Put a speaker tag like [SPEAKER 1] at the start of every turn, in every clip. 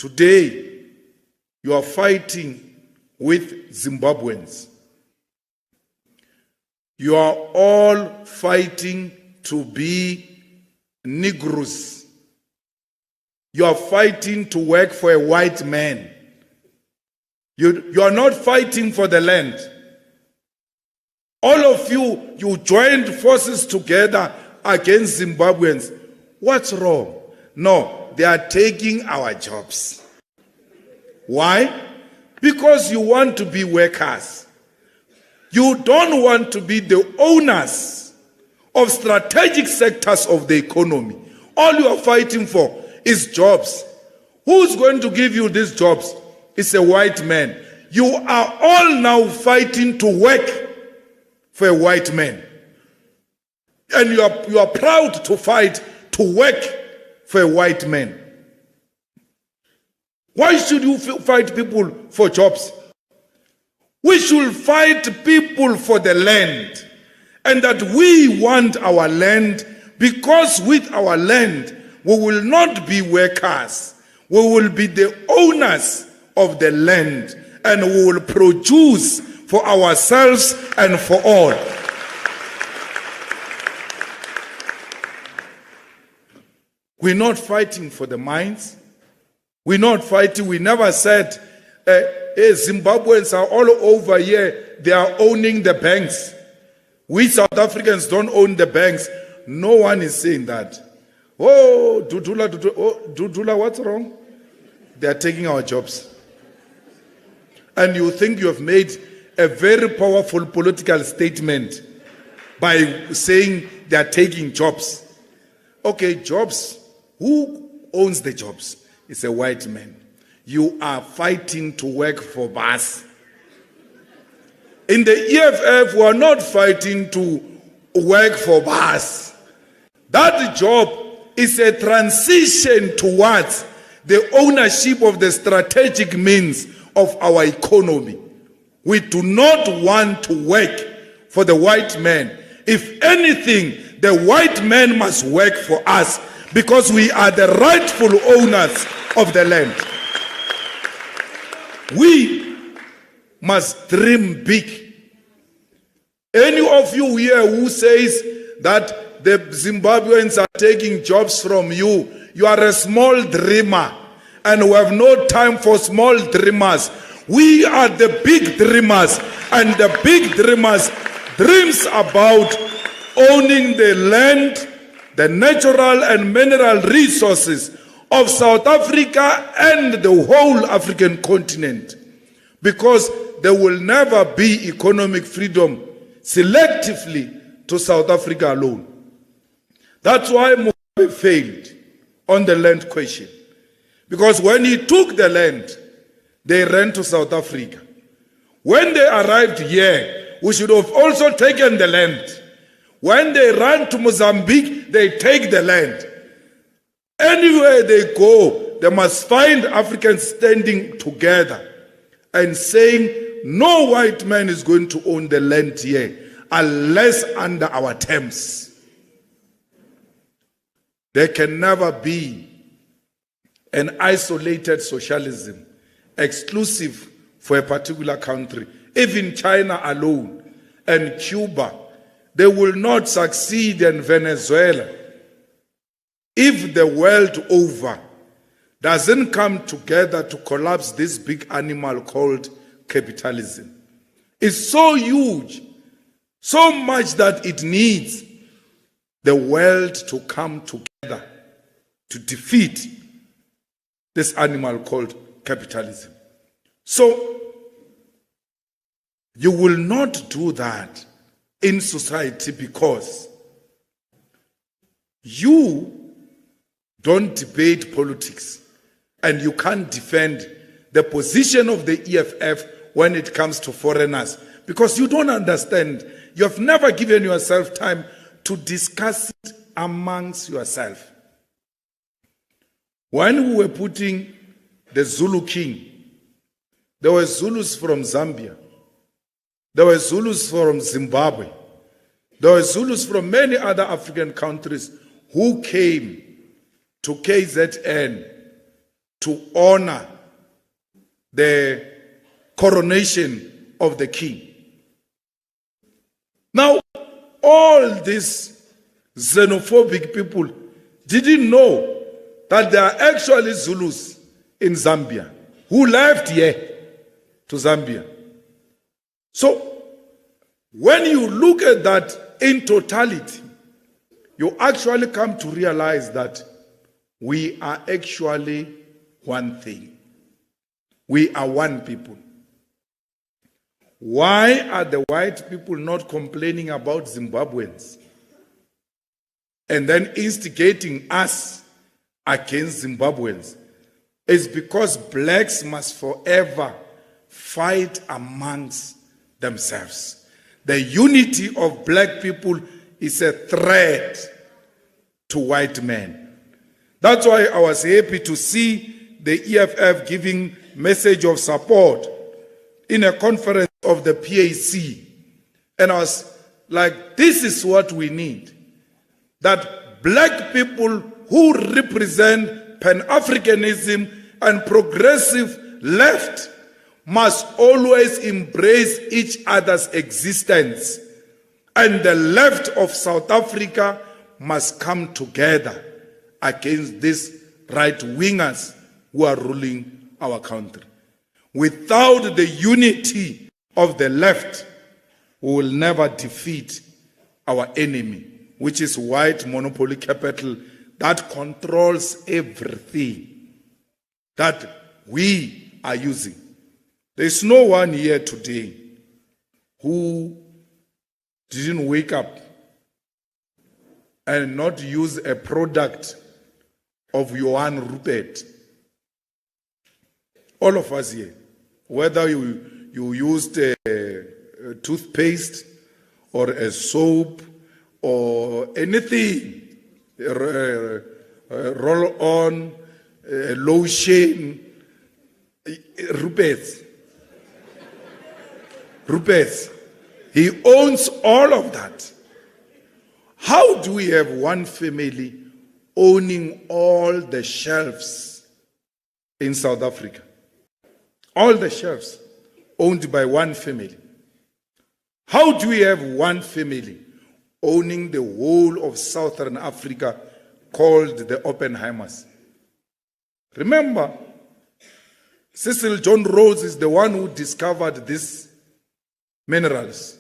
[SPEAKER 1] Today, you are fighting with Zimbabweans. You are all fighting to be Negroes. You are fighting to work for a white man. You are not fighting for the land. All of you, you joined forces together against Zimbabweans. What's wrong? No, they are taking our jobs. Why? Because you want to be workers. You don't want to be the owners of strategic sectors of the economy. All you are fighting for is jobs. Who's going to give you these jobs? It's a white man. You are all now fighting to work for a white man. And you are proud to fight to work for a white man. Why should you fight people for jobs? We should fight people for the land. And that we want our land, because with our land, we will not be workers. We will be the owners of the land, and we will produce for ourselves and for all. We're not fighting for the mines. We're not fighting. We never said, Zimbabweans are all over here. They are owning the banks. We South Africans don't own the banks. No one is saying that. Oh, Dudula, what's wrong? They are taking our jobs. And you think you have made a very powerful political statement by saying they are taking jobs. Okay, jobs. Who owns the jobs? It's a white man. You are fighting to work for us. In the EFF, we are not fighting to work for us. That job is a transition towards the ownership of the strategic means of our economy. We do not want to work for the white man. If anything, the white man must work for us, because we are the rightful owners of the land. We must dream big. Any of you here who says that the Zimbabweans are taking jobs from you, you are a small dreamer, and we have no time for small dreamers. We are the big dreamers, and the big dreamers dreams about owning the land, the natural and mineral resources of South Africa and the whole African continent, because there will never be economic freedom selectively to South Africa alone. That's why Mugabe failed on the land question, because when he took the land, they ran to South Africa. When they arrived here, we should have also taken the land. When they ran to Mozambique, they take the land. Anywhere they go, they must find Africans standing together and saying, no white man is going to own the land here unless under our terms. There can never be an isolated socialism exclusive for a particular country. Even China alone and Cuba, they will not succeed in Venezuela if the world over doesn't come together to collapse this big animal called capitalism. It's so huge, so much that it needs the world to come together to defeat this animal called capitalism. So, you will not do that in society because you don't debate politics and you can't defend the position of the EFF when it comes to foreigners, because you don't understand. You have never given yourself time to discuss it amongst yourself. When we were putting the Zulu king, there were Zulus from Zambia, there were Zulus from Zimbabwe, there were Zulus from many other African countries who came to KZN to honor the coronation of the king. Now, all these xenophobic people didn't know that there are actually Zulus in Zambia who left here to Zambia. So, when you look at that in totality, you actually come to realize that we are actually one thing. We are one people. Why are the white people not complaining about Zimbabweans and then instigating us against Zimbabweans? It's because blacks must forever fight amongst themselves. The unity of black people is a threat to white men. That's why I was happy to see the EFF giving message of support in a conference of the PAC. And I was like, this is what we need. That black people who represent Pan-Africanism and progressive left must always embrace each other's existence. And the left of South Africa must come together against these right-wingers who are ruling our country. Without the unity of the left, we will never defeat our enemy, which is white monopoly capital that controls everything that we are using. There is no one here today who didn't wake up and not use a product of Johan Rupert. All of us here, whether you used a toothpaste or a soap or anything, roll-on, lotion, Rupert, he owns all of that. How do we have one family owning all the shelves in South Africa? All the shelves owned by one family. How do we have one family owning the whole of Southern Africa called the Oppenheimers? Remember, Cecil John Rhodes is the one who discovered these minerals.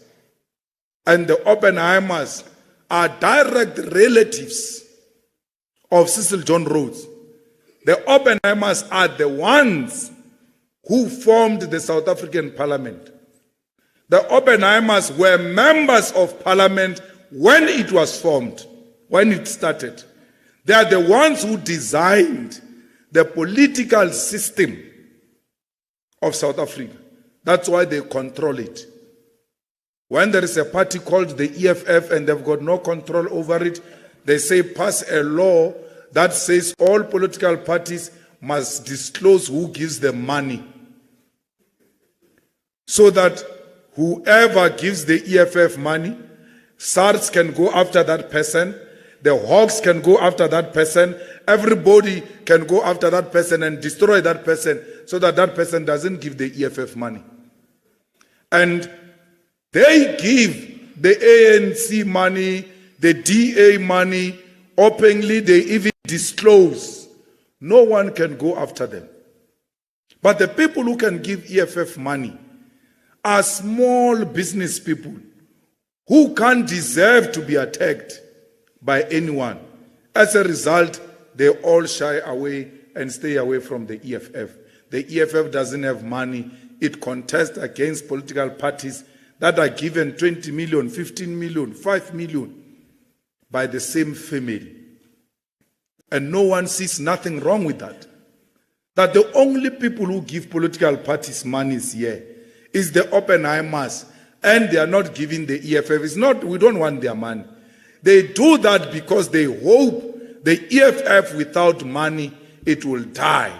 [SPEAKER 1] And the Oppenheimers are direct relatives of Cecil John Rhodes. The Oppenheimers are the ones who formed the South African Parliament. The Oppenheimers were members of Parliament when it was formed, when it started. They are the ones who designed the political system of South Africa. That's why they control it. When there is a party called the EFF and they've got no control over it, they say pass a law that says all political parties must disclose who gives them money, so that whoever gives the EFF money, SARS can go after that person, the Hawks can go after that person, everybody can go after that person and destroy that person so that that person doesn't give the EFF money. And they give the ANC money, the DA money, openly, they even disclose. No one can go after them. But the people who can give EFF money are small business people who can't deserve to be attacked by anyone. As a result, they all shy away and stay away from the EFF. The EFF doesn't have money. It contests against political parties that are given 20 million, 15 million, 5 million by the same family. And no one sees nothing wrong with that. That the only people who give political parties money here is the Oppenheimers, and they are not giving the EFF. It's not, we don't want their money. They do that because they hope the EFF without money, it will die.